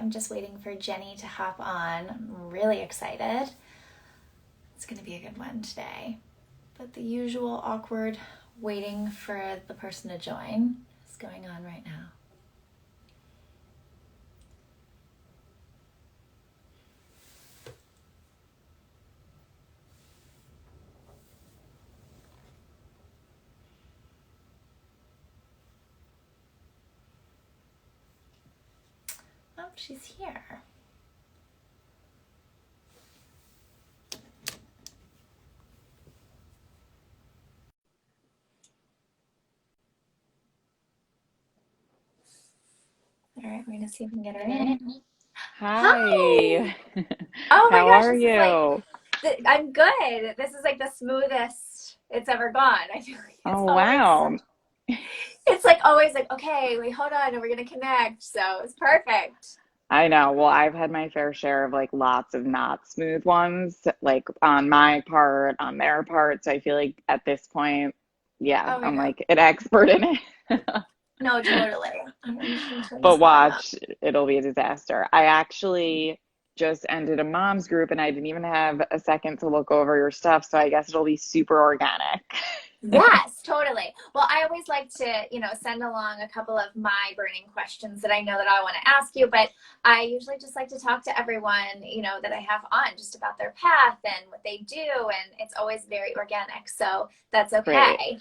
I'm just waiting for Jennie to hop on. I'm really excited. It's going to be a good one today. But the usual awkward waiting for the person to join is going on right now. Oh, she's here. All right, we're gonna see if we can get her in. Hi. Hi. Oh my How gosh, are this is like, you? I'm good. This is like the smoothest it's ever gone. I feel like it's Oh, always wow. it's like always like, okay, wait, hold on, and we're gonna connect. So it's perfect. I know. Well, I've had my fair share of like lots of not smooth ones, like on my part, on their part. So I feel like at this point, yeah, Oh my I'm God. like an expert in it. No, totally. I'm just gonna turn But this volume up. watch, it'll be a disaster. I actually just ended a mom's group and I didn't even have a second to look over your stuff. So I guess it'll be super organic. Yes, totally. Well, I always like to, send along a couple of my burning questions that I know that I want to ask you, but I usually just like to talk to everyone, that I have on just about their path and what they do, and it's always very organic, so that's Great. okay.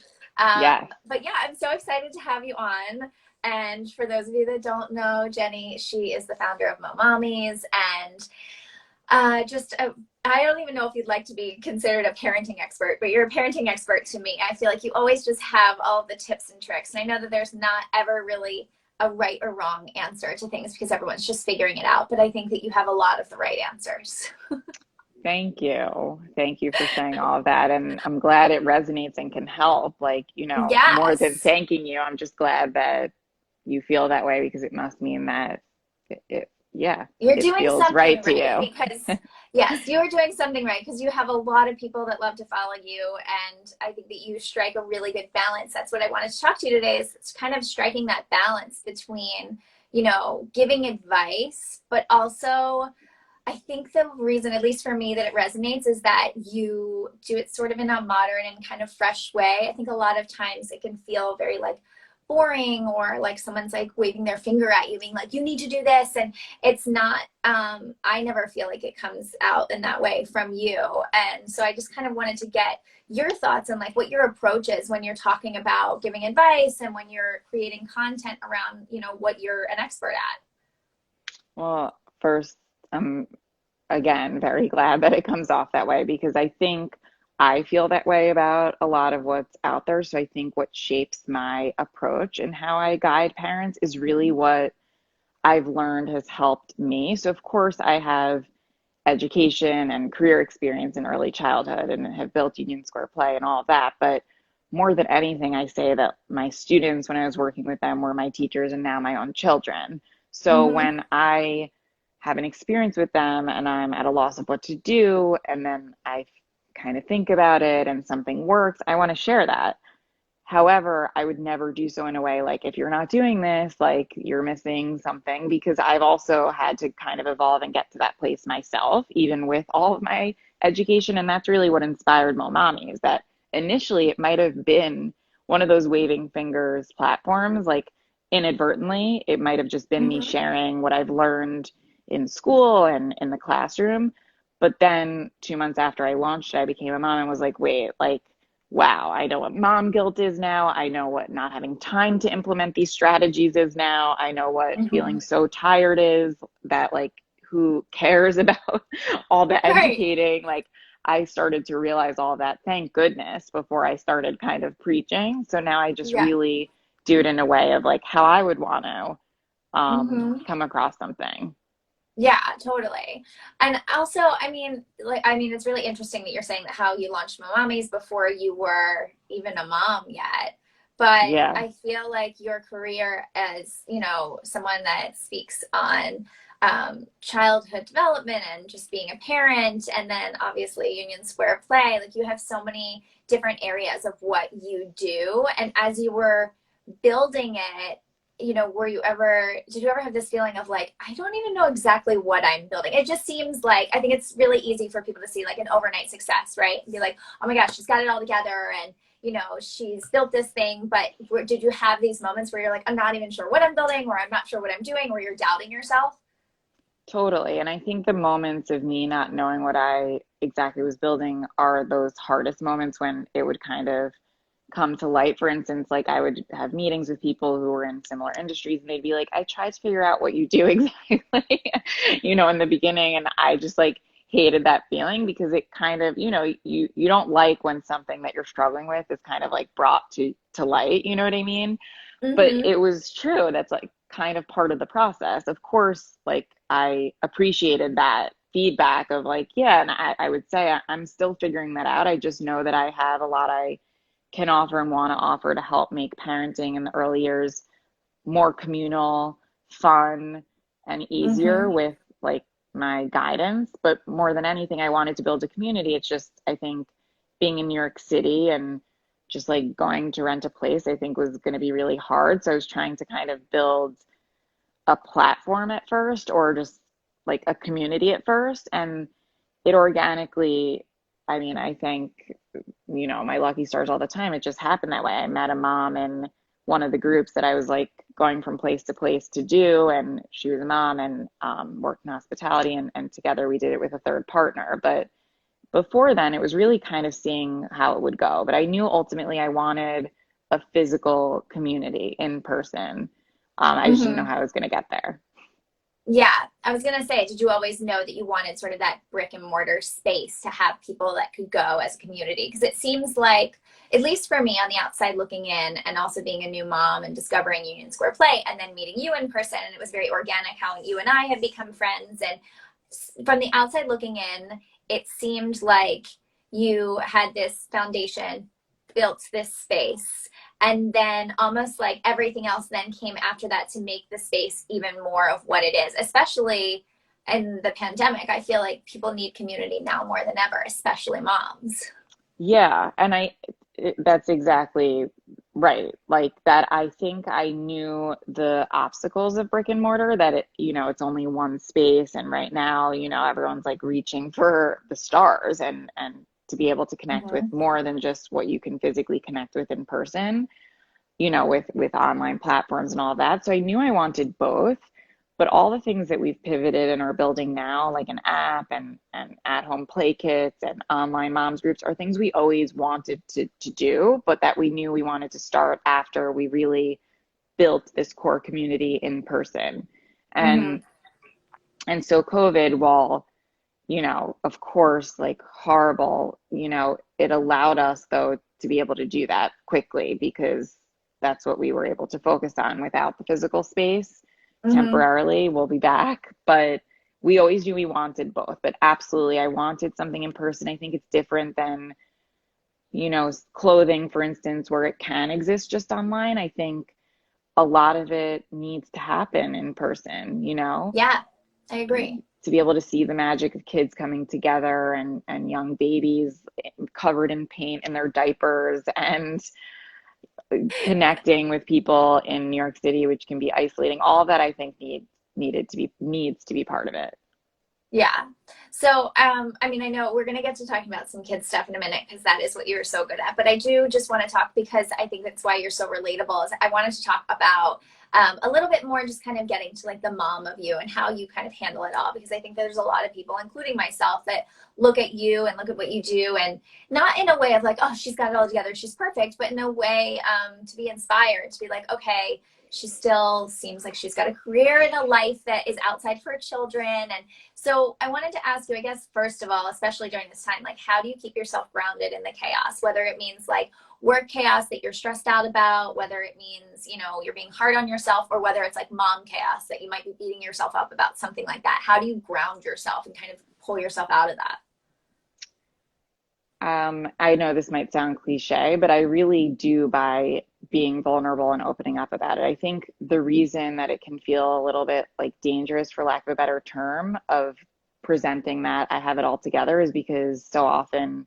Yes. But yeah, I'm so excited to have you on. And for those of you that don't know, Jennie, she is the founder of Momommies, and just I don't even know if you'd like to be considered a parenting expert, but you're a parenting expert to me. I feel like you always just have all of the tips and tricks. And I know that there's not ever really a right or wrong answer to things because everyone's just figuring it out. But I think that you have a lot of the right answers. Thank you. Thank you for saying all of that. And I'm glad it resonates and can help. Like, more than Yes. thanking you, I'm just glad that you feel that way because it must mean that yeah, You're it doing feels something right to right you. because, yes, you're doing something right because you have a lot of people that love to follow you. And I think that you strike a really good balance. That's what I wanted to talk to you today is it's kind of striking that balance between, giving advice, but also I think the reason, at least for me, that it resonates is that you do it sort of in a modern and kind of fresh way. I think a lot of times it can feel very like boring or like someone's like waving their finger at you being like you need to do this, and it's not I never feel like it comes out in that way from you. And so I just kind of wanted to get your thoughts on like what your approach is when you're talking about giving advice and when you're creating content around what you're an expert at. Well, first, I'm again very glad that it comes off that way because I think I feel that way about a lot of what's out there. So I think what shapes my approach and how I guide parents is really what I've learned has helped me. So, of course, I have education and career experience in early childhood and have built Union Square Play and all of that. But more than anything, I say that my students, when I was working with them, were my teachers and now my own children. So Mm-hmm. when I have an experience with them and I'm at a loss of what to do, and then I kind of think about it and something works, I want to share that. However, I would never do so in a way like, if you're not doing this, like you're missing something, because I've also had to kind of evolve and get to that place myself, even with all of my education. And that's really what inspired Momommy is that initially it might have been one of those waving fingers platforms, like inadvertently, it might have just been me Mm-hmm. sharing what I've learned in school and in the classroom. But then 2 months after I launched it, I became a mom and was like, wait, like, wow, I know what mom guilt is now. I know what not having time to implement these strategies is now. I know what Mm-hmm. feeling so tired is that, like, who cares about all the Right. educating? Like, I started to realize all that, thank goodness, before I started kind of preaching. So now I just Yeah. really do it in a way of like how I would want to Mm-hmm. come across something. Yeah, totally. And also, I mean, it's really interesting that you're saying that how you launched Mommies before you were even a mom yet. But Yeah. I feel like your career as, someone that speaks on childhood development and just being a parent, and then obviously Union Square Play, like you have so many different areas of what you do. And as you were building it, did you ever have this feeling of like, I don't even know exactly what I'm building? It just seems like, I think it's really easy for people to see like an overnight success, right? And be like, oh my gosh, she's got it all together. And, she's built this thing. But did you have these moments where you're like, I'm not even sure what I'm building, or I'm not sure what I'm doing, or you're doubting yourself? Totally. And I think the moments of me not knowing what I exactly was building are those hardest moments when it would kind of come to light. For instance, like I would have meetings with people who were in similar industries and they'd be like, I tried to figure out what you do exactly, in the beginning. And I just like hated that feeling because it kind of, you don't like when something that you're struggling with is kind of like brought to light, you know what I mean? But Mm-hmm. it was true. That's like kind of part of the process. Of course, like I appreciated that feedback of like, yeah, and I would say I'm still figuring that out. I just know that I have a lot I can offer and want to offer to help make parenting in the early years more communal, fun, and easier Mm-hmm. with like my guidance. But more than anything, I wanted to build a community. It's just, I think being in New York City and just like going to rent a place, I think was going to be really hard. So I was trying to kind of build a platform at first or just like a community at first. And it organically, I mean, I think, my lucky stars all the time. It just happened that way. I met a mom in one of the groups that I was like going from place to place to do, and she was a mom and worked in hospitality, and together we did it with a third partner. But before then, it was really kind of seeing how it would go. But I knew ultimately I wanted a physical community in person. I just didn't know Mm-hmm. how I was going to get there. Yeah, I was gonna say, did you always know that you wanted sort of that brick and mortar space to have people that could go as a community? Because it seems like, at least for me on the outside looking in, and also being a new mom and discovering Union Square Play and then meeting you in person, and it was very organic how you and I had become friends. And from the outside looking in, it seemed like you had this foundation, built this space, and then almost like everything else then came after that to make the space even more of what it is, especially in the pandemic. I feel like people need community now more than ever, especially moms. Yeah, and that's exactly right. Like that, I think I knew the obstacles of brick and mortar, that it's only one space. And right now, everyone's like reaching for the stars and to be able to connect with Mm-hmm. more than just what you can physically connect with in person, with online platforms and all that. So I knew I wanted both, but all the things that we've pivoted and are building now, like an app and at-home play kits and online moms groups, are things we always wanted to do, but that we knew we wanted to start after we really built this core community in person. Mm-hmm. And so COVID, while of course, like horrible, it allowed us though to be able to do that quickly because that's what we were able to focus on without the physical space Mm-hmm. temporarily. We'll be back, but we always knew we wanted both. But absolutely, I wanted something in person. I think it's different than, clothing, for instance, where it can exist just online. I think a lot of it needs to happen in person, Yeah, I agree. to be able to see the magic of kids coming together and young babies covered in paint in their diapers and connecting with people in New York City, which can be isolating. All of that I think needs to be part of it. Yeah. So, I mean, I know we're going to get to talking about some kids stuff in a minute because that is what you're so good at. But I do just want to talk, because I think that's why you're so relatable. Is I wanted to talk about a little bit more, just kind of getting to like the mom of you and how you kind of handle it all. Because I think there's a lot of people, including myself, that look at you and look at what you do, and not in a way of like, oh, she's got it all together, she's perfect, but in a way to be inspired, to be like, okay, she still seems like she's got a career and a life that is outside her children. And so I wanted to ask you, I guess, first of all, especially during this time, like, how do you keep yourself grounded in the chaos? Whether it means like work chaos that you're stressed out about, whether it means, you're being hard on yourself, or whether it's like mom chaos that you might be beating yourself up about, something like that. How do you ground yourself and kind of pull yourself out of that? I know this might sound cliche, but I really do by being vulnerable and opening up about it. I think the reason that it can feel a little bit like dangerous, for lack of a better term, of presenting that I have it all together is because so often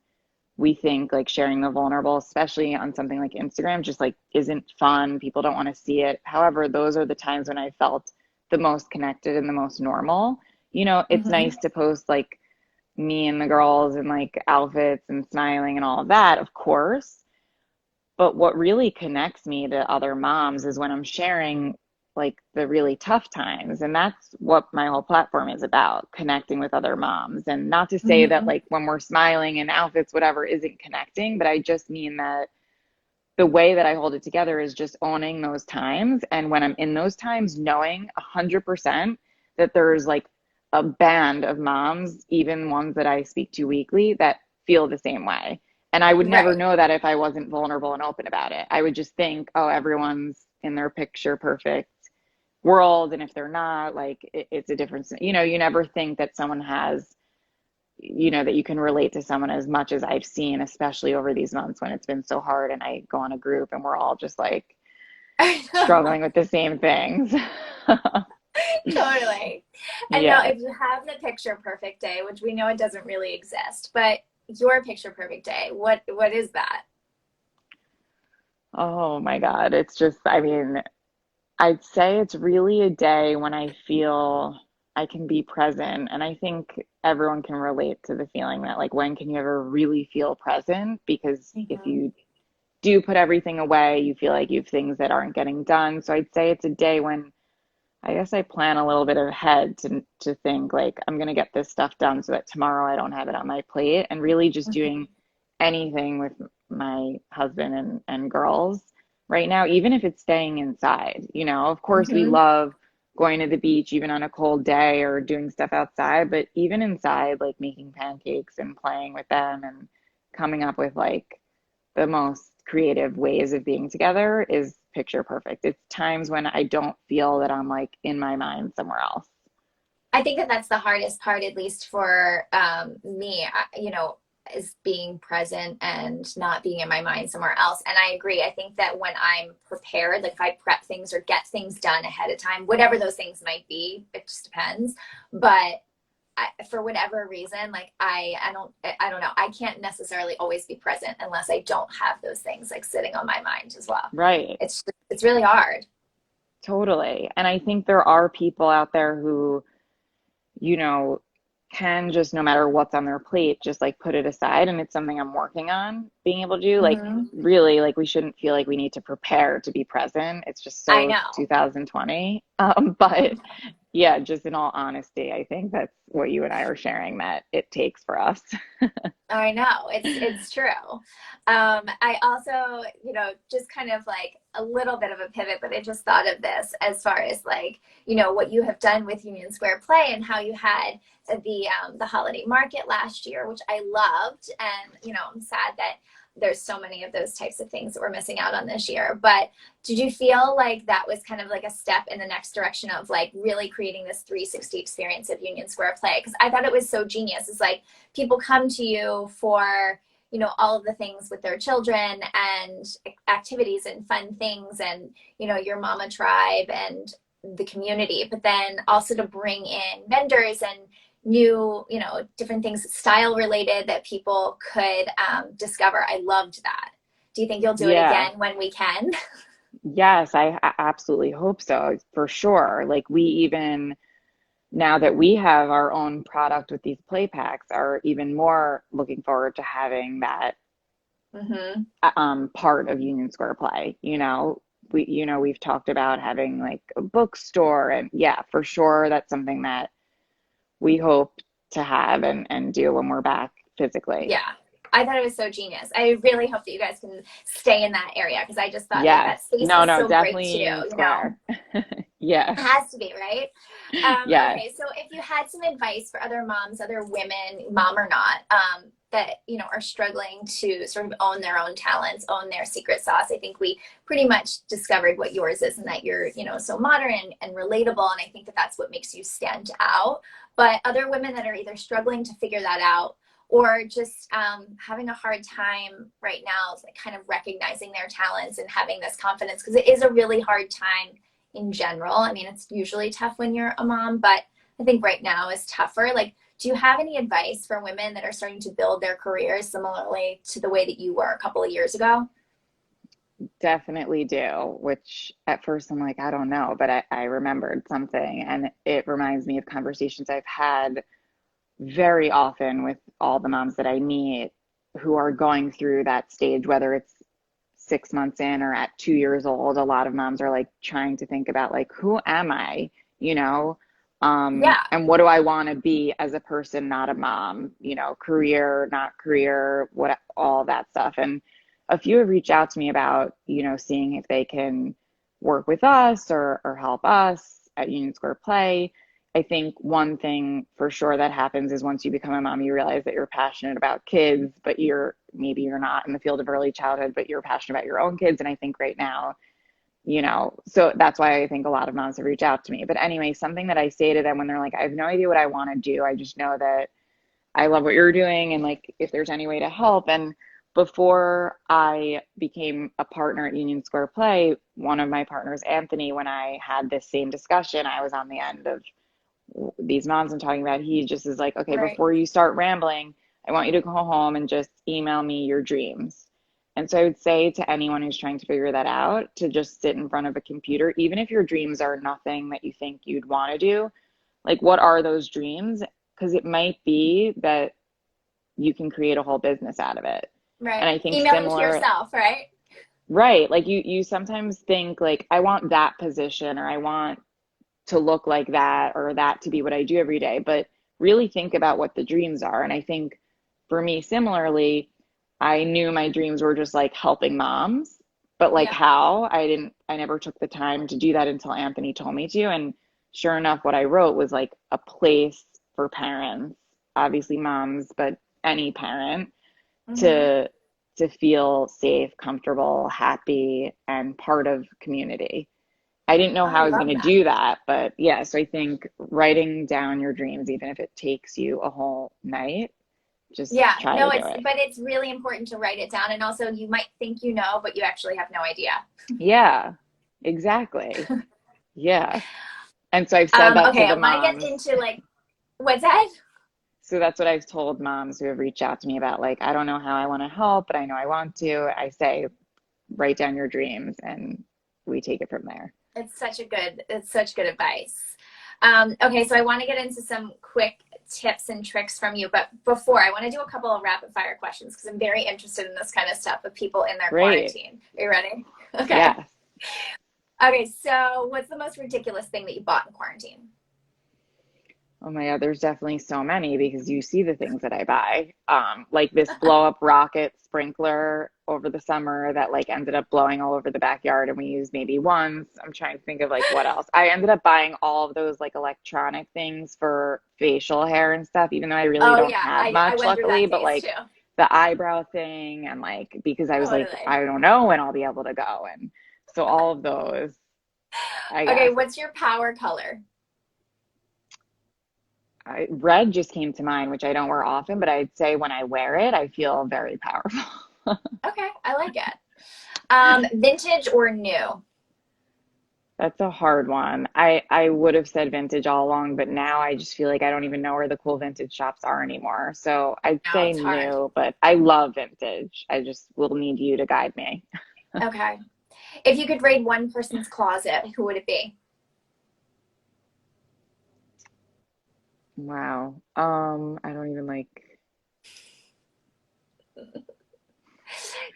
we think like sharing the vulnerable, especially on something like Instagram, just like isn't fun. People don't want to see it. However, those are the times when I felt the most connected and the most normal. You know, it's Hmm. nice to post like me and the girls in like outfits and smiling and all of that, of course. But what really connects me to other moms is when I'm sharing like the really tough times. And that's what my whole platform is about, connecting with other moms. And not to say that Hmm. like when we're smiling in outfits, whatever isn't connecting, but I just mean that the way that I hold it together is just owning those times. And when I'm in those times, knowing 100% that there's like a band of moms, even ones that I speak to weekly, that feel the same way. And I would never Right. know that if I wasn't vulnerable and open about it. I would just think, oh, everyone's in their picture perfect world. And if they're not, like it's a difference. You know, you never think that someone has, you know, that you can relate to someone as much as I've seen, especially over these months when it's been so hard and I go on a group and we're all just like I know. struggling with the same things. Totally. And now, Yeah. if you have the picture perfect day, which we know it doesn't really exist, but your picture perfect day, what is that? Oh my God. It's just, I mean, I'd say it's really a day when I feel I can be present. And I think everyone can relate to the feeling that, like, when can you ever really feel present? Because if Hmm. you do put everything away, you feel like you have things that aren't getting done. So I'd say it's a day when I guess I plan a little bit ahead to think like I'm gonna get this stuff done so that tomorrow I don't have it on my plate, and really just doing anything with my husband and girls right now, even if it's staying inside. You know, of course we Hmm. love going to the beach even on a cold day or doing stuff outside, but even inside, like making pancakes and playing with them and coming up with like the most creative ways of being together is picture perfect. It's times when I don't feel that I'm like in my mind somewhere else. I think that that's the hardest part, at least for me, is being present and not being in my mind somewhere else. And I agree. I think that when I'm prepared, like if I prep things or get things done ahead of time, whatever those things might be, it just depends. But for whatever reason, like I don't know. I can't necessarily always be present unless I don't have those things like sitting on my mind as well. Right. It's really hard. Totally. And I think there are people out there who, you know, can just no matter what's on their plate, just like put it aside. And it's something I'm working on being able to do. Like, Hmm. really, like we shouldn't feel like we need to prepare to be present. It's just I so know. 2020. But yeah, just in all honesty, I think that's what you and I are sharing that it takes for us. I know it's true. I also, just kind of like a little bit of a pivot, but I just thought of this as far as like, what you have done with Union Square Play and how you had the holiday market last year, which I loved, and I'm sad that there's so many of those types of things that we're missing out on this year. But did you feel like that was kind of like a step in the next direction of like really creating this 360 experience of Union Square Play? Because I thought it was so genius. It's like people come to you for all of the things with their children and activities and fun things and your mama tribe and the community, but then also to bring in vendors and new different things style related that people could discover. I loved that. Do you think you'll do it Yeah. again when we can? Yes, I absolutely hope so, for sure. Like we even now that we have our own product with these play packs are even more looking forward to having that Hmm. part of Union Square Play. We've talked about having like a bookstore, and yeah, for sure that's something that we hope to have and do when we're back physically. Yeah, I thought it was so genius. I really hope that you guys can stay in that area because I just thought like Yes. that space No, is no, so great definitely too. Union Square. Yeah. It has to be, right? Yes. Okay, so if you had some advice for other moms, other women, mom or not, that are struggling to sort of own their own talents, own their secret sauce, I think we pretty much discovered what yours is, and that you're so modern and relatable, and I think that that's what makes you stand out. But other women that are either struggling to figure that out or just having a hard time right now, like kind of recognizing their talents and having this confidence, because it is a really hard time in general. I mean, it's usually tough when you're a mom, but I think right now is tougher. Like, Do you have any advice for women that are starting to build their careers similarly to the way that you were a couple of years ago? Definitely do, which at first I'm like, I don't know, but I remembered something, and it reminds me of conversations I've had very often with all the moms that I meet who are going through that stage, whether it's 6 months in or at 2 years old. A lot of moms are like trying to think about like, who am I, you know? Yeah, And what do I want to be as a person, not a mom, career, not career, what, all that stuff. And a few have reached out to me about, seeing if they can work with us or help us at Union Square Play. I think one thing for sure that happens is once you become a mom, you realize that you're passionate about kids, but maybe you're not in the field of early childhood, but you're passionate about your own kids. And I think right now, so that's why I think a lot of moms have reached out to me. But anyway, something that I say to them when they're like, I have no idea what I want to do. I just know that I love what you're doing and like if there's any way to help. And before I became a partner at Union Square Play, one of my partners, Anthony, when I had this same discussion, I was on the end of these moms I'm talking about. He just is like, okay, right. before you start rambling, I want you to go home and just email me your dreams. And so I would say to anyone who's trying to figure that out to just sit in front of a computer, even if your dreams are nothing that you think you'd want to do, like what are those dreams? Because it might be that you can create a whole business out of it. And Right. I think Email them to similar, yourself, right? right? Like you sometimes think like, I want that position or I want to look like that or that to be what I do every day, but really think about what the dreams are. And I think for me, similarly, I knew my dreams were just like helping moms, but like Yeah. how I never took the time to do that until Anthony told me to. And sure enough, what I wrote was like a place for parents, obviously moms, but any parent Hmm. to feel safe, comfortable, happy, and part of community. I didn't know Oh, I how I was going love to that. do that, but yeah, so I think writing down your dreams, even if it takes you a whole night, just Yeah, try to no, do it's it. but it's really important to write it down. And also you might think you know, but you actually have no idea. Yeah, exactly. Yeah. And so I've said that to Okay, I the want to get moms. into like what's that? So that's what I've told moms who have reached out to me about, like, I don't know how I want to help, but I know I want to. I say, write down your dreams and we take it from there. It's such good advice. Okay, so I want to get into some quick tips and tricks from you, but before I want to do a couple of rapid fire questions because I'm very interested in this kind of stuff with people in their Great. quarantine. Are you ready? Okay. Yes. Okay, so what's the most ridiculous thing that you bought in quarantine? Oh my God, there's definitely so many because you see the things that I buy. Like this blow up rocket sprinkler over the summer that like ended up blowing all over the backyard and we used maybe once. I'm trying to think of like what else. I ended up buying all of those like electronic things for facial hair and stuff, even though I really Oh don't yeah, have I much, went through luckily, that but phase like too. the eyebrow thing and like because I was like, Totally. I don't know when I'll be able to go. And so all of those, I Okay, guess. what's your power color? Red just came to mind, which I don't wear often, but I'd say when I wear it, I feel very powerful. Okay, I like it. Vintage or new? That's a hard one. I would have said vintage all along, but now I just feel like I don't even know where the cool vintage shops are anymore. So I'd No, say it's hard. new, but I love vintage. I just will need you to guide me. Okay. If you could raid one person's closet, who would it be? Wow. I don't even like.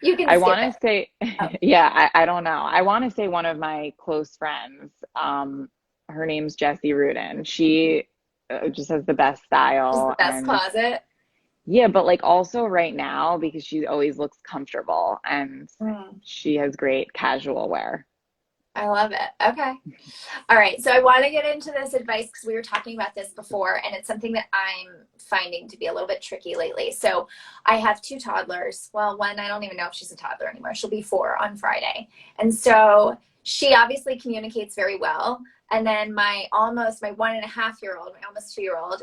You can I skip want it. to say, Oh, yeah, I don't know. I want to say one of my close friends. Her name's Jessie Rudin. She just has the best just the style best and closet. yeah, but like also right now because she always looks comfortable and Mm, she has great casual wear. I love it. Okay. All right. So I want to get into this advice because we were talking about this before, and it's something that I'm finding to be a little bit tricky lately. So I have two toddlers. Well, one, I don't even know if she's a toddler anymore. She'll be 4 on Friday. And so she obviously communicates very well. And then my 1.5 year old, my almost 2 year old,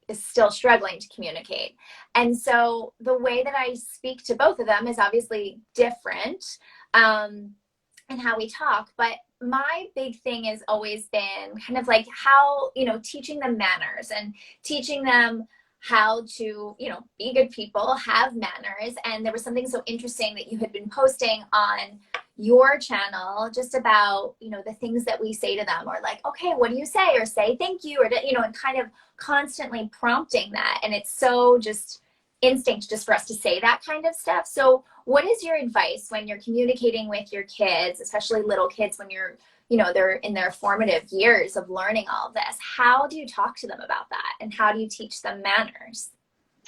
is still struggling to communicate. And so the way that I speak to both of them is obviously different. And how we talk, but my big thing has always been kind of like how, teaching them manners and teaching them how to, be good people, have manners. And there was something so interesting that you had been posting on your channel just about, the things that we say to them, or like, okay, what do you say? Or say thank you, or, and kind of constantly prompting that. And it's so just instinct just for us to say that kind of stuff. So what is your advice when you're communicating with your kids, especially little kids, when they're in their formative years of learning all of this? How do you talk to them about that? And how do you teach them manners?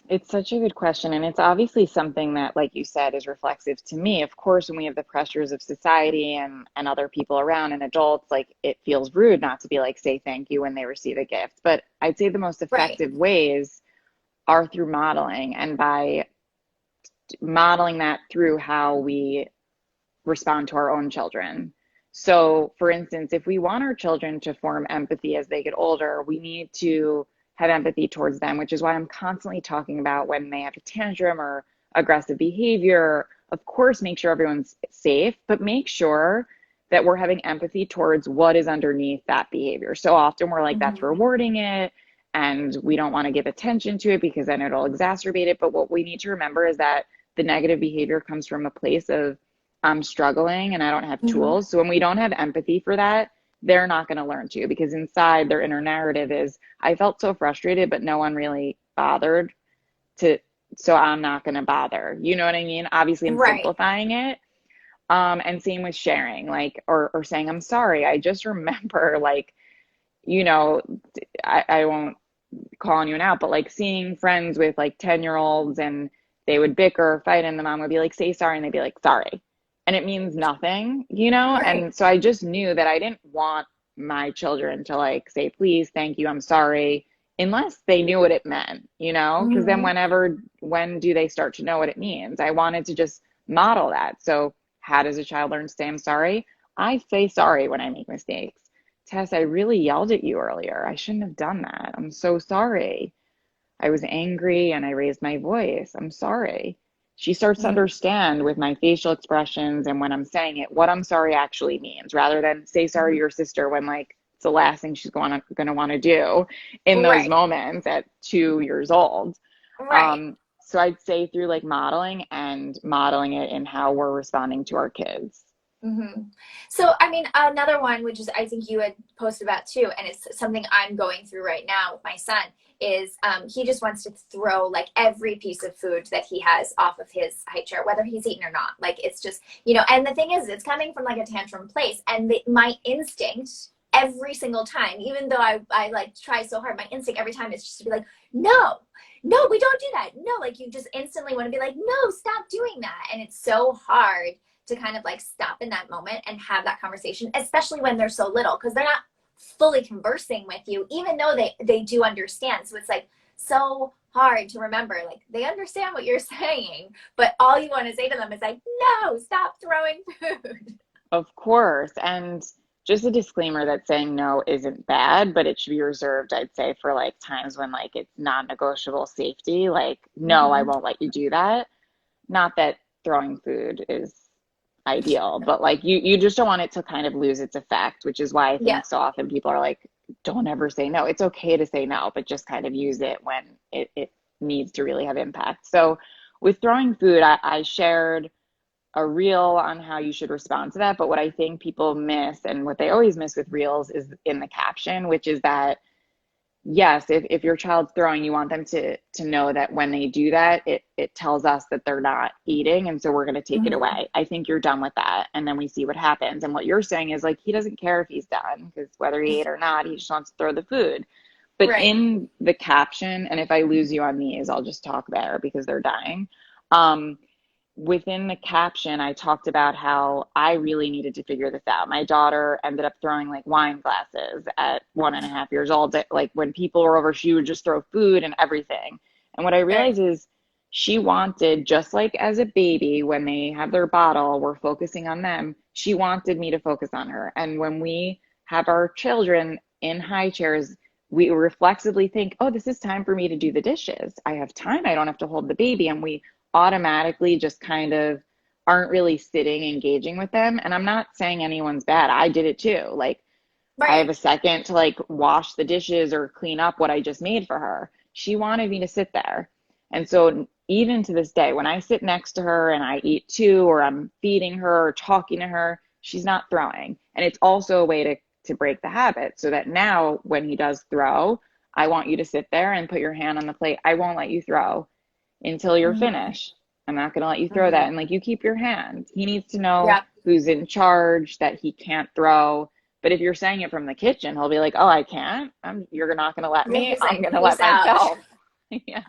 It's such a good question. And it's obviously something that, like you said, is reflexive to me. Of course, when we have the pressures of society and other people around and adults, like it feels rude not to be like, say thank you when they receive a gift. But I'd say the most Right. effective ways are through modeling, and by modeling that through how we respond to our own children. So, for instance, if we want our children to form empathy as they get older, we need to have empathy towards them, which is why I'm constantly talking about when they have a tantrum or aggressive behavior. Of course, make sure everyone's safe, but make sure that we're having empathy towards what is underneath that behavior. So often we're like, that's Mm-hmm. rewarding it, and we don't want to give attention to it because then it'll exacerbate it. But what we need to remember is that the negative behavior comes from a place of I'm struggling and I don't have Mm-hmm. tools. So when we don't have empathy for that, they're not going to learn to, because inside their inner narrative is, I felt so frustrated, but no one really bothered to, so I'm not going to bother. You know what I mean? Obviously, I'm Right. simplifying it. And same with sharing, like, or saying, I'm sorry. I just remember, like, you know, I won't call anyone out, but like seeing friends with like 10-year-olds and they would bicker or fight, and the mom would be like, say sorry. And they'd be like, sorry. And it means nothing, you know? Right. And so I just knew that I didn't want my children to like say, please, thank you, I'm sorry, unless they knew what it meant, you know? Because then Mm-hmm. when do they start to know what it means? I wanted to just model that. So how does a child learn to say, I'm sorry? I say sorry when I make mistakes. Tess, I really yelled at you earlier. I shouldn't have done that. I'm so sorry. I was angry and I raised my voice. I'm sorry. She starts to Mm-hmm. understand with my facial expressions and when I'm saying it, what I'm sorry actually means, rather than say sorry to your sister when like it's the last thing she's gonna want to do in those Right. moments at 2 years old. Right. So I'd say through like modeling and modeling it in how we're responding to our kids. Mm-hmm. So, I mean, another one, which is I think you had posted about too, and it's something I'm going through right now with my son, is he just wants to throw like every piece of food that he has off of his high chair, whether he's eaten or not. Like it's just, and the thing is, it's coming from like a tantrum place, and my instinct every single time, even though I like try so hard, my instinct every time is just to be like, no, no, we don't do that. No, like you just instantly want to be like, no, stop doing that. And it's so hard to kind of like stop in that moment and have that conversation, especially when they're so little, because they're not fully conversing with you, even though they do understand. So it's like so hard to remember, like they understand what you're saying, but all you want to say to them is like, no, stop throwing food. Of course. And just a disclaimer that saying no isn't bad, but it should be reserved, I'd say, for like times when like it's non-negotiable safety. Like, no, I Mm-hmm. won't let you do that. Not that throwing food is ideal, but like you just don't want it to kind of lose its effect, which is why I Yeah. think so often people are like, don't ever say no. It's okay to say no, but just kind of use it when it needs to really have impact. So with throwing food, I shared a reel on how you should respond to that. But what I think people miss, and what they always miss with reels, is in the caption, which is that yes, if your child's throwing, you want them to know that when they do that, it tells us that they're not eating, and so we're going to take it Mm-hmm. away. I think you're done with that, and then we see what happens. And what you're saying is like he doesn't care if he's done, because whether he ate or not, he just wants to throw the food. But Right. in the caption, and if I lose you on these, I'll just talk there because they're dying. Um, Within the caption, I talked about how I really needed to figure this out. My daughter ended up throwing like wine glasses at 1.5 years old. Like when people were over, she would just throw food and everything. And what I Right. realized is she wanted, just like as a baby, when they have their bottle, we're focusing on them. She wanted me to focus on her. And when we have our children in high chairs, we reflexively think, oh, this is time for me to do the dishes. I have time. I don't have to hold the baby. And we automatically just kind of aren't really sitting engaging with them. And I'm not saying anyone's bad. I did it too. Like I have Right. a second to like wash the dishes or clean up what I just made for her. She wanted me to sit there. And so even to this day, when I sit next to her and I eat too, or I'm feeding her or talking to her, she's not throwing. And it's also a way to break the habit so that now when he does throw, I want you to sit there and put your hand on the plate. I won't let you throw until you're Hmm. finished. I'm not going to let you throw that. Hmm. And like you keep your hand. He needs to know Yeah. who's in charge, that he can't throw. But if you're saying it from the kitchen, he'll be like, "Oh, I can't. You're not going to let Yeah, me. he's I'm like, going to let peace out. myself." Yeah.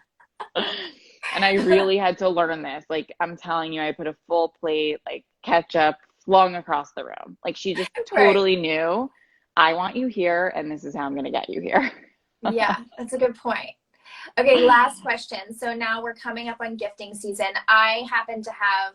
And I really had to learn this. Like I'm telling you, I put a full plate, like ketchup flung across the room. Like she just Right. totally knew, I want you here, and this is how I'm going to get you here. Yeah, that's a good point. Okay, last question. So now we're coming up on gifting season. I happen to have,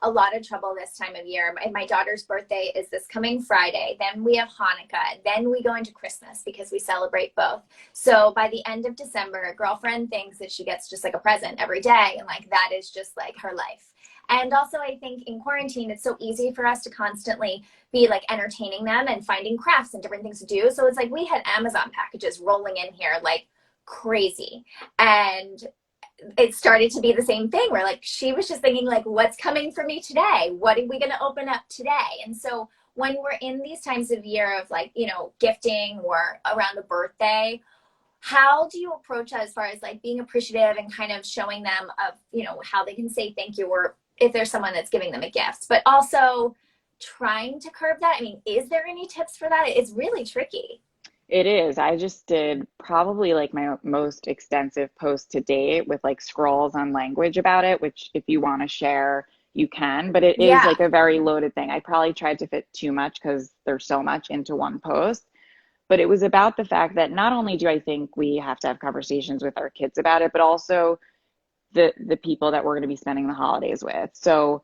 a lot of trouble this time of year. My daughter's birthday is this coming Friday. Then we have Hanukkah. Then we go into Christmas because we celebrate both. So by the end of December, a girlfriend thinks that she gets just like a present every day. And like that is just like her life. And also, I think in quarantine, it's so easy for us to constantly be like entertaining them and finding crafts and different things to do. So it's like we had Amazon packages rolling in here like crazy. And it started to be the same thing where like she was just thinking like what's coming for me today, what are we going to open up today? And so when we're in these times of year of like gifting or around a birthday, how do you approach that as far as like being appreciative and kind of showing them of how they can say thank you, or if there's someone that's giving them a gift, but also trying to curb that? I mean, is there any tips for that? It's really tricky. It is. I just did probably like my most extensive post to date with like scrolls on language about it, which if you want to share, you can, but it is Yeah. like a very loaded thing. I probably tried to fit too much because there's so much into one post, but it was about the fact that not only do I think we have to have conversations with our kids about it, but also the people that we're going to be spending the holidays with. So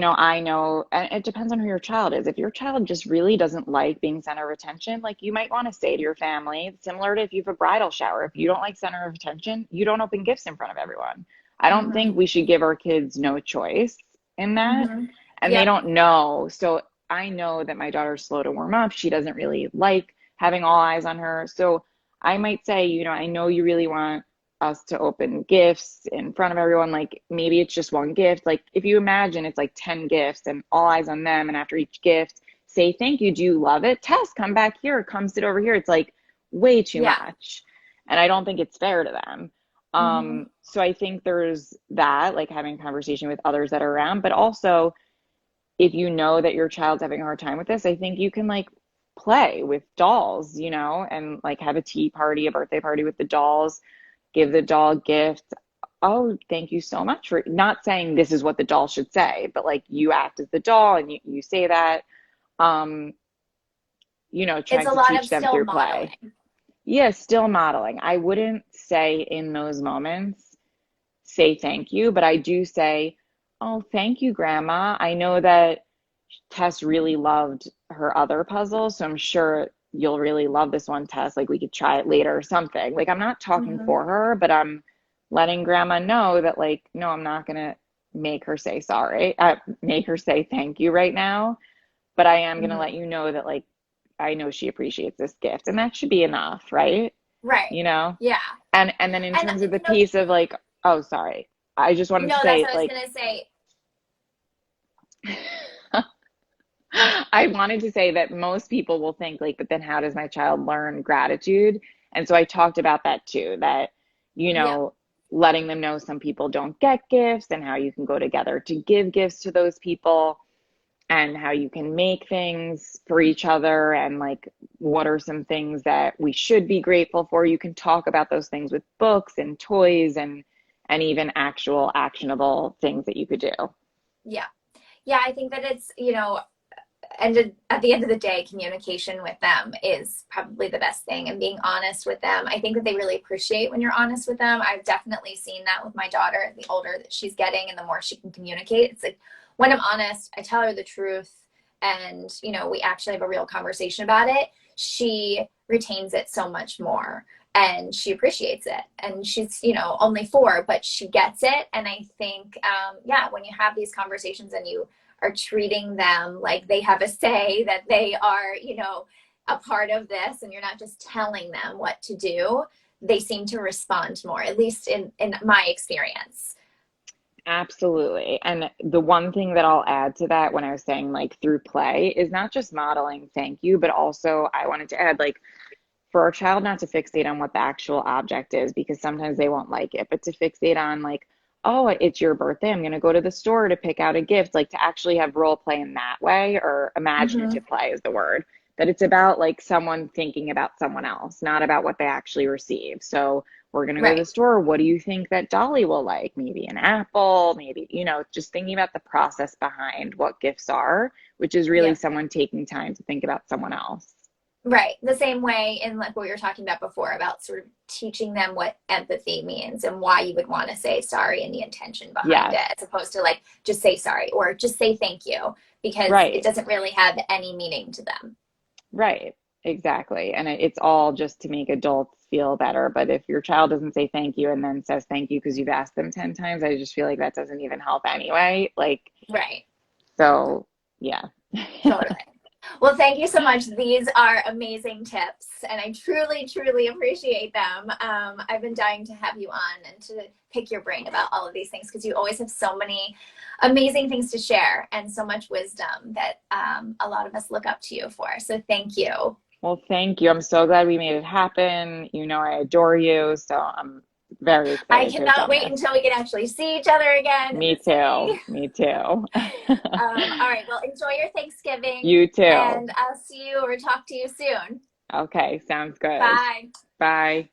I know, and it depends on who your child is. If your child just really doesn't like being center of attention, like you might want to say to your family, similar to if you have a bridal shower, if you don't like center of attention, you don't open gifts in front of everyone. I don't Mm-hmm. think we should give our kids no choice in that, Mm-hmm. and they Yep. don't know. So I know that my daughter's slow to warm up. She doesn't really like having all eyes on her. So I might say, I know you really want us to open gifts in front of everyone. Like maybe it's just one gift. Like if you imagine it's like 10 gifts and all eyes on them, and after each gift, say thank you. Do you love it? Tess, come back here. Come sit over here. It's like way too Yeah. much. And I don't think it's fair to them. Mm-hmm. So I think there's that, like having a conversation with others that are around, but also if you know that your child's having a hard time with this, I think you can like play with dolls, and like have a tea party, a birthday party with the dolls, give the doll gifts. Oh, thank you so much for not saying this is what the doll should say, but like you act as the doll and you say that, um, It's trying a to lot of teach them still through play. modeling. Yeah, still modeling. I wouldn't say in those moments, say thank you, but I do say, oh, thank you, Grandma. I know that Tess really loved her other puzzle, so I'm sure you'll really love this one, Tess. Like we could try it later or something. Like I'm not talking Mm-hmm. for her, but I'm letting Grandma know that like, no, I'm not gonna make her say sorry, make her say thank you right now, but I am gonna let Mm-hmm. you know that like I know she appreciates this gift, and that should be enough, right? Right. You know? Yeah. And then in And terms of the piece of like, oh, sorry. I just wanted no, to that's say what I was like gonna say. I wanted to say that most people will think like, but then how does my child learn gratitude? And so I talked about that too, that, you Yeah. know, letting them know some people don't get gifts and how you can go together to give gifts to those people and how you can make things for each other and like what are some things that we should be grateful for. You can talk about those things with books and toys and even actual actionable things that you could do. Yeah. Yeah. I think that it's, and at the end of the day, communication with them is probably the best thing, and being honest with them. I think that they really appreciate when you're honest with them. I've definitely seen that with my daughter. The older that she's getting and the more she can communicate, it's like when I'm honest, I tell her the truth, and we actually have a real conversation about it, she retains it so much more. and she appreciates it. And she's, only 4, but she gets it. And I think, yeah, when you have these conversations and you are treating them like they have a say, that they are, a part of this, and you're not just telling them what to do, they seem to respond more, at least in my experience. Absolutely. And the one thing that I'll add to that when I was saying like through play is not just modeling thank you, but also I wanted to add like for our child not to fixate on what the actual object is because sometimes they won't like it, but to fixate on like, oh, it's your birthday. I'm going to go to the store to pick out a gift, like to actually have role play in that way, or Hmm. imaginative play is the word, that it's about like someone thinking about someone else, not about what they actually receive. So we're going to go to the Right. store. What do you think that Dolly will like? Maybe an apple, maybe, just thinking about the process behind what gifts are, which is really Yep. someone taking time to think about someone else. Right. The same way in like what we were talking about before about sort of teaching them what empathy means and why you would want to say sorry and the intention behind Yes, it, as opposed to like just say sorry or just say thank you, because it right. doesn't really have any meaning to them. Right, exactly. And it's all just to make adults feel better. But if your child doesn't say thank you and then says thank you because you've asked them 10 times, I just feel like that doesn't even help anyway. Like, Right. so yeah. Totally. Well, thank you so much. These are amazing tips, and I truly, truly appreciate them. I've been dying to have you on and to pick your brain about all of these things because you always have so many amazing things to share and so much wisdom that a lot of us look up to you for. So thank you. Well, thank you. I'm so glad we made it happen. You know, I adore you. So I'm very I excited to have cannot done wait this. until we can actually see each other again in Me the too. city. Me too. All right. Well, enjoy your Thanksgiving, You too. and I'll see you or talk to you soon. Okay, sounds good. Bye. Bye.